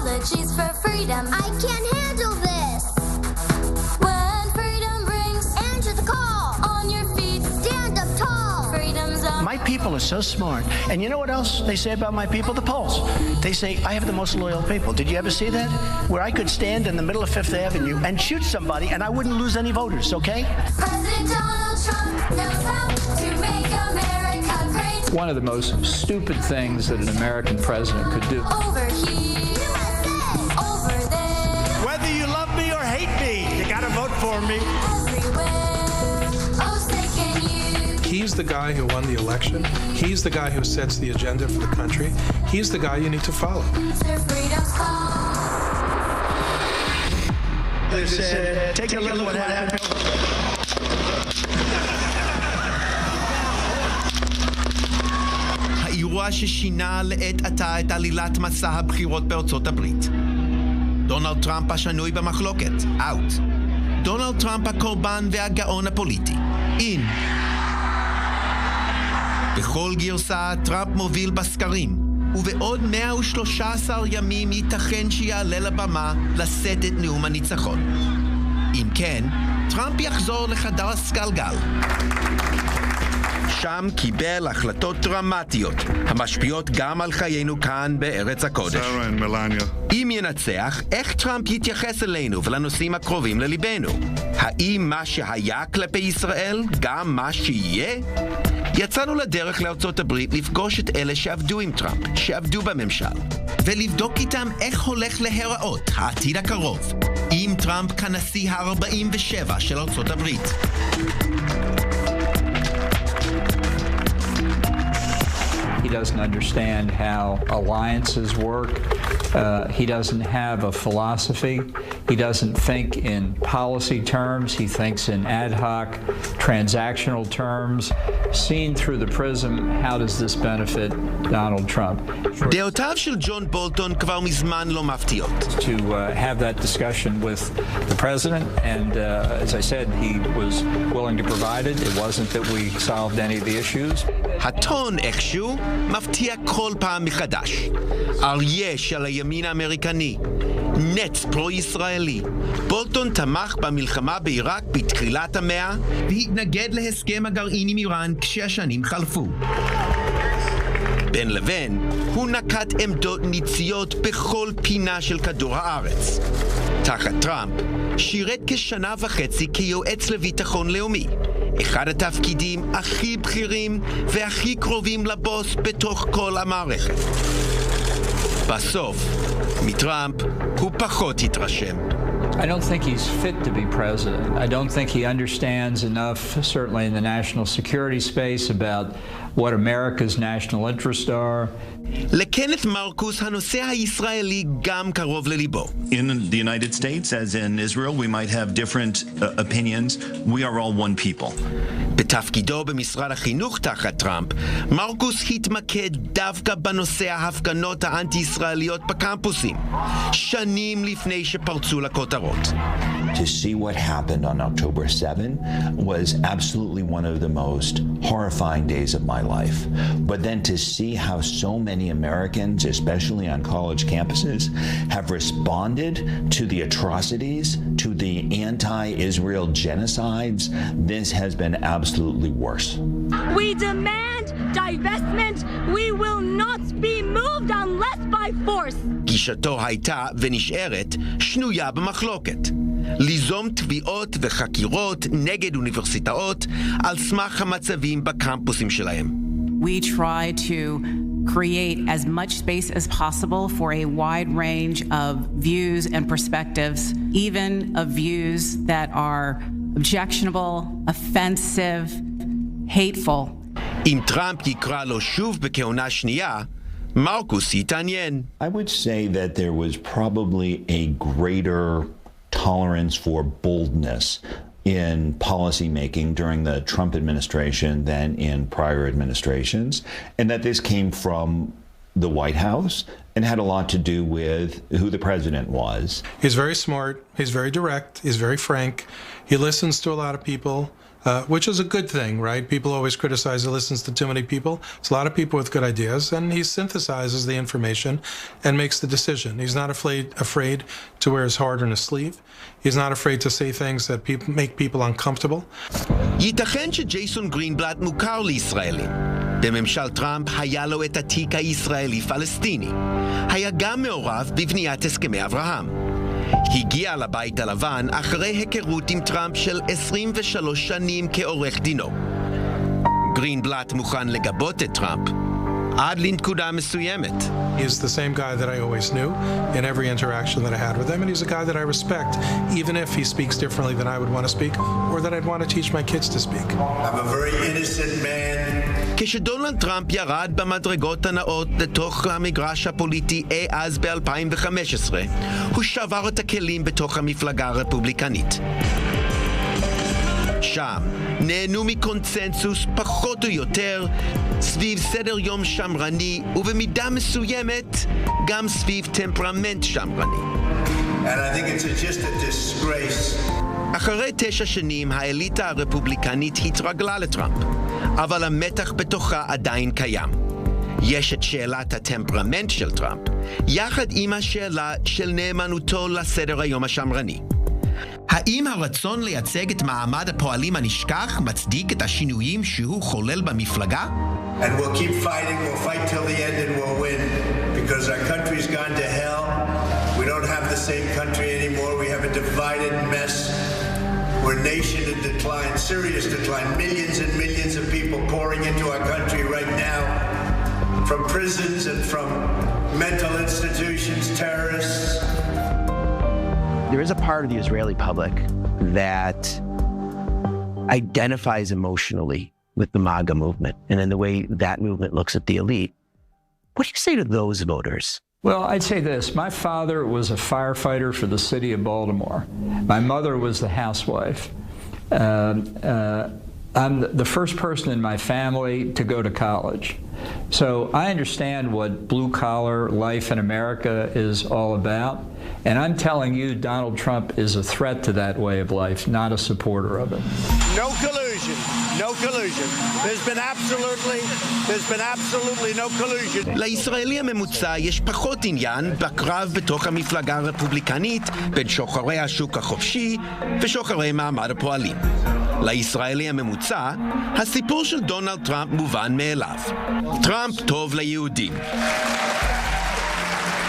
Apologies for freedom. I can't handle this. When freedom rings, answer the call. On your feet, stand up tall. Freedom's on. My people are so smart. And you know what else they say about my people? The polls. They say, I have the most loyal people. Did you ever see that? Where I could stand in the middle of Fifth Avenue and shoot somebody and I wouldn't lose any voters, okay? President Donald Trump knows how to make America great. One of the most stupid things that an American president could do. Over here, USA, over there. Whether you love me or hate me, you gotta vote for me. Everywhere. Oh, say can you. He's the guy who won the election. He's the guy who sets the agenda for the country. He's the guy you need to follow. Answer freedom's call. Take a look at what happened. האירוע ששינה לעת עתה את עלילת מסע הבחירות בארצות הברית. דונלד טראמפ השנוי במחלוקת, אאוט. דונלד טראמפ הקורבן והגאון הפוליטי, אין. בכל גרסה טראמפ מוביל בסקרים, ובעוד 113 ימים ייתכן שיעלה לבמה לשאת את נאום הניצחון. אם כן, טראמפ יחזור לחדר הסגלגל. שם קיבל החלטות דרמטיות, המשפיעות גם על חיינו כאן בארץ הקודש. אם ינצח, איך טראמפ יתייחס אלינו ולנושאים הקרובים לליבנו? האם מה שהיה כלפי ישראל, גם מה שיהיה? יצאנו לדרך לארצות הברית לפגוש את אלה שעבדו עם טראמפ, שעבדו בממשל, ולבדוק איתם איך הולך להיראות העתיד הקרוב, עם טראמפ כנשיא ה-47 של ארצות הברית. He doesn't understand how alliances work. He doesn't have a philosophy. He doesn't think in policy terms. He thinks in ad hoc, transactional terms. Seen through the prism, how does this benefit Donald Trump? דעותיו של ג'ון בולטון כבר מזמן לא מפתיעות. To have that discussion with the president, and as I said, he was willing to provide it. It wasn't that we solved any of the issues. הטון איכשהו מפתיע כל פעם מחדש. אריה של הימין האמריקני, נץ פרו-ישראלי. בולטון תמך במלחמה בעיראק בתחילת המאה והתנגד להסכם הגרעין עם איראן כשהשנים חלפו. בין לבין, הוא נקט עמדות ניציות בכל פינה של כדור הארץ. תחת טראמפ, שירת כשנה וחצי כיועץ לביטחון לאומי. אחד התפקידים הכי בכירים והכי קרובים לבוס בתוך כל המערכת. בסוף, מטראמפ הוא פחות התרשם. I don't think he's fit to be president. I don't think he understands enough, certainly in the national security space, about what America's national interests are. לקנת מרקוס הנושא הישראלי גם קרוב לליבו. In the United States, as in Israel, we might have different opinions. We are all one people. בתפקידו במשרד החינוך תחת טראמפ, מרקוס התמקד דווקא בנושא ההפגנות האנטי-ישראליות בקמפוסים, שנים לפני שפרצו לכותרות. To see what happened on October 7 was absolutely one of the most horrifying days of my life. But then to see how so many Americans, especially on college campuses, have responded to the atrocities, to the anti-Israel genocides, this has been absolutely worse. We demand divestment. We will not be moved unless by force. גישתו הייתה ונשארת שנויה במחלוקת. ליזום תביעות וחקירות נגד אוניברסיטאות על סמך המצבים בקמפוסים שלהם. We try to create as much space as possible for a wide range of views and perspectives, even of views that are objectionable, offensive, hateful. אם טראמפ יקרא לו שוב בכהונה שנייה, מרקוס יתעניין. I would say that there was probably a greater tolerance for boldness in policy making during the Trump administration than in prior administrations, and that this came from the White House and had a lot to do with who the president was. He's very smart, he's very direct, he's very frank, he listens to a lot of people, which is a good thing, right? People always criticize he listens to too many people. It's a lot of people with good ideas, and he synthesizes the information and makes the decision. He's not afraid to wear his heart on his sleeve. He's not afraid to say things that make people uncomfortable. ייתכן שג'ייסון גרינבלט מוכר לישראלים. בממשל טראמפ היה לו את התיק הישראלי-פלסטיני. היה גם מעורב בבניית הסכמי אברהם. הגיע לבית הלבן אחרי היכרות עם טראמפ של 23 שנים כעורך דינו. גרינבלט מוכן לגבות את טראמפ עד לנקודה מסוימת. He's the same guy that I always knew in every interaction that I had with him, and he's a guy that I respect, even if he speaks differently than I would want to speak, or that I'd want to teach my kids to speak. I'm a very innocent man. כשדונלד טראמפ ירד במדרגות הנאות לתוך המגרש הפוליטי אז ב-2015, הוא שבר את הכלים בתוך המפלגה הרפובליקנית. שם נהנו מקונצנזוס פחות או יותר סביב סדר יום שמרני ובמידה מסוימת גם סביב טמפרמנט שמרני. And I think it's just a disgrace. אחרי 9 שנים האליטה הרפובליקנית התרגלה לטראמפ, אבל המתח בתוכה עדיין קיים. יש את שאלת הטמפרמנט של טראמפ, יחד עם השאלה של נאמנותו לסדר היום השמרני. האם הרצון לייצג את מעמד הפועלים הנשכח מצדיק את השינויים שהוא חולל במפלגה? And we'll keep fighting, we'll fight till the end and we'll win, because our country's gone to hell. We don't have the same country anymore. We have a divided mess. We're a nation in decline, serious decline. Millions and millions of people pouring into our country right now, from prisons and from mental institutions, terrorists. There is a part of the Israeli public that identifies emotionally with the Maga movement and in the way that movement looks at the elite. What do you say to those voters? Well, I'd say this. My father was a firefighter for the city of Baltimore. My mother was the housewife. I'm the first person in my family to go to college. So I understand what blue-collar life in America is all about. And I'm telling you, Donald Trump is a threat to that way of life, not a supporter of it. No collusion. No collusion. There's been absolutely no collusion. לישראלי הממוצע יש פחות עניין בקרב בתוך המפלגה הרפובליקנית בין שוחרי השוק החופשי ושוחרי מעמד הפועלים. לישראלי הממוצע, הסיפור של דונלד טראמפ מובן מאליו. טראמפ טוב ליהודים.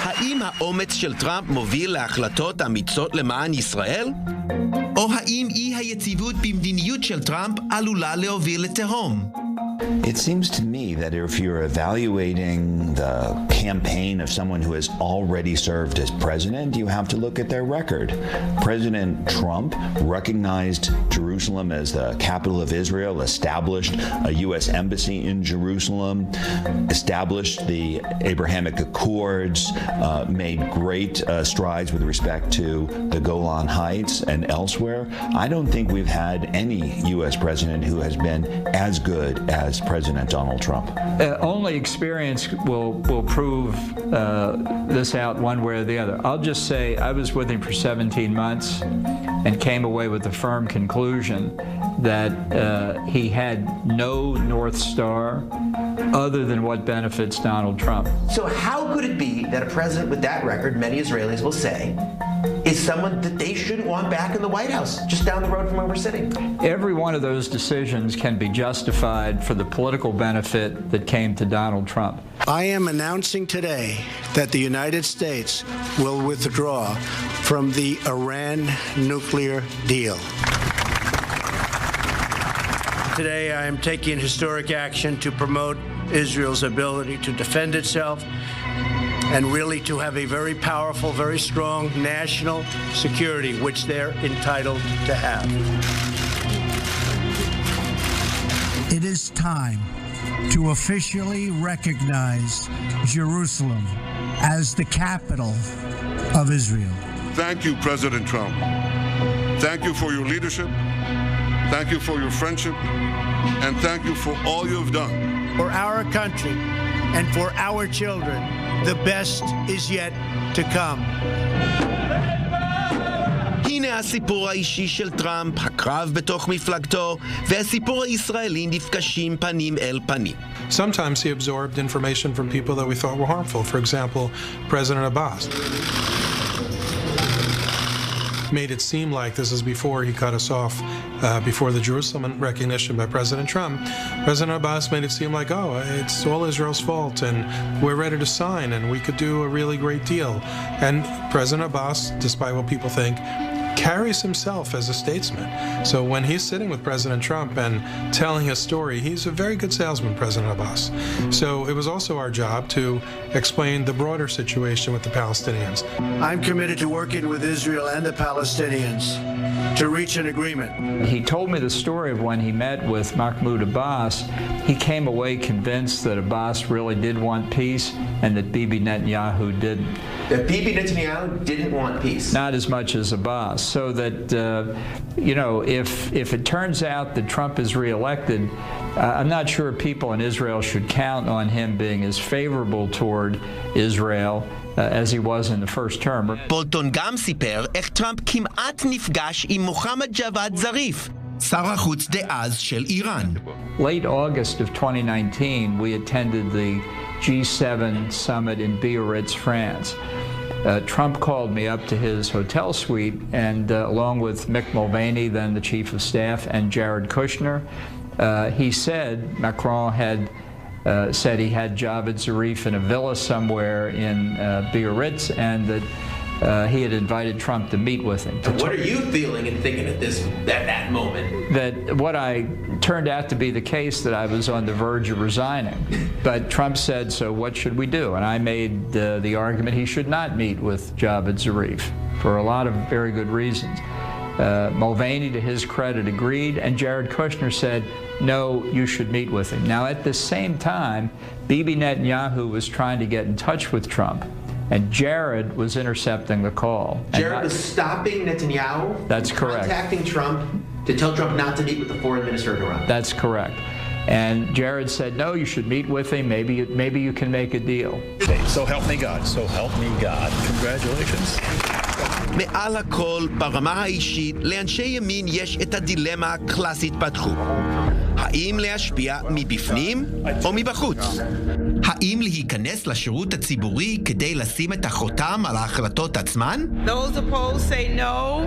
האם האומץ של טראמפ מוביל להחלטות אמיצות למען ישראל? או האם אי היציבות במדיניות של טראמפ עלולה להוביל לתהום? It seems to me that if you're evaluating the campaign of someone who has already served as president, you have to look at their record. President Trump recognized Jerusalem as the capital of Israel, established a U.S. embassy in Jerusalem, established the Abrahamic Accords, made great strides with respect to the Golan Heights and elsewhere. I don't think we've had any U.S. president who has been as good as President Donald Trump. Only experience will prove this out one way or the other. I'll just say I was with him for 17 months and came away with the firm conclusion that he had no North Star other than what benefits Donald Trump. So how could it be that a president with that record, many Israelis will say, is someone that they shouldn't want back in the White House, just down the road from where we're sitting? Every one of those decisions can be justified for the political benefit that came to Donald Trump. I am announcing today that the United States will withdraw from the Iran nuclear deal. Today I am taking historic action to promote Israel's ability to defend itself and really to have a very powerful, very strong national security, which they're entitled to have. It is time to officially recognize Jerusalem as the capital of Israel. Thank you, President Trump. Thank you for your leadership. Thank you for your friendship. And thank you for all you have done. For our country and for our children, the best is yet to come. והנה הסיפור האישי של טראמפ, הקרב בתוך מפלגתו, והסיפור הישראלי נפגשים פנים אל פנים. Sometimes he absorbed information from people that we thought were harmful. For example, President Abbas made it seem like this is before he cut us off, before the Jerusalem recognition by President Trump. President Abbas made it seem like, oh, it's all Israel's fault and we're ready to sign and we could do a really great deal. And President Abbas, despite what people think, carries himself as a statesman. So when he's sitting with President Trump and telling his story, he's a very good salesman, President Abbas. So it was also our job to explain the broader situation with the Palestinians. I'm committed to working with Israel and the Palestinians to reach an agreement. He told me the story of when he met with Mahmoud Abbas. He came away convinced that Abbas really did want peace and that Bibi Netanyahu didn't. That Bibi Netanyahu didn't want peace? Not as much as Abbas. So that, if it turns out that Trump is reelected, I'm not sure people in Israel should count on him being as favorable toward Israel as he was in the first term. בולטון גם סיפר איך טראמפ כמעט נפגש עם מוחמד ג'וואד זריף, שר החוץ דאז של איראן. Late August of 2019, we attended the G7 summit in Biarritz, France. Trump called me up to his hotel suite, and along with Mick Mulvaney, then the chief of staff, and Jared Kushner, he said Macron had said he had Javad Zarif in a villa somewhere in Biarritz, and that he had invited Trump to meet with him. And what are you feeling and thinking at that moment? That what I turned out to be the case, that I was on the verge of resigning. But Trump said, so what should we do? And I made the argument he should not meet with Javad Zarif for a lot of very good reasons. Mulvaney, to his credit, agreed, and Jared Kushner said, no, you should meet with him. Now, at the same time, Bibi Netanyahu was trying to get in touch with Trump, and Jared was intercepting the call. Jared was stopping Netanyahu? That's correct. Contacting Trump to tell Trump not to meet with the foreign minister in Iran? That's correct. And Jared said, no, you should meet with him. Maybe you can make a deal. So help me God. So help me God. Congratulations. מעל הכל, ברמה האישית, לאנשי ימין יש את הדילמה הקלאסית בתחום. האם להשפיע מבפנים או מבחוץ? האם להיכנס לשירות הציבורי כדי לשים את החותם על ההחלטות עצמן? Those opposed say no.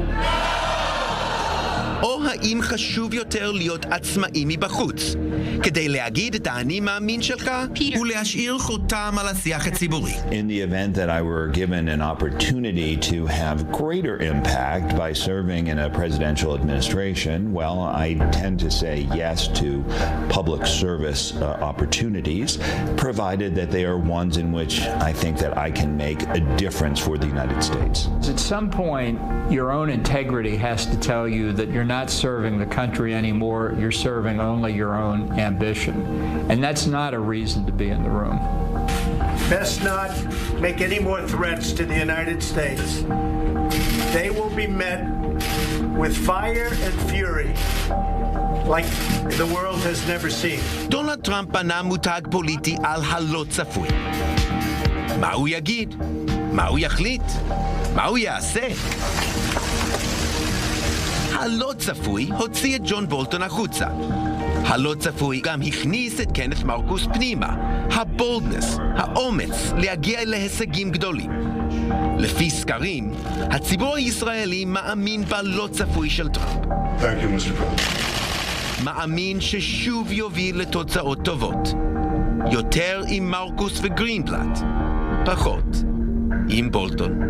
או האם חשוב יותר להיות עצמאי מבחוץ, כדי להגיד את האני מאמין שלך ולהשאיר חותם על השיח הציבורי. In the event that I were given an opportunity to have greater impact by serving in a presidential administration, well, I tend to say yes to public service opportunities, provided that they are ones in which I think that I can make a difference for the United States. At some point, your own integrity has to tell you that you're not serving the country anymore, you're serving only your own ambition. And that's not a reason to be in the room. Best not make any more threats to the United States. They will be met with fire and fury like the world has never seen. דונלד טראמפ בנה מותג פוליטי על הלא צפוי. מה הוא יגיד? מה הוא יחליט? מה הוא יעשה? הלא צפוי הוציא את ג'ון בולטון החוצה. הלא צפוי גם הכניס את קנת מרקוס פנימה. הבולדנס, האומץ להגיע להישגים גדולים. לפי סקרים, הציבור הישראלי מאמין בלא צפוי של טראמפ. Thank you, Mr. President. מאמין ששוב יוביל לתוצאות טובות. יותר עם מרקוס וגרינבלט, פחות עם בולטון.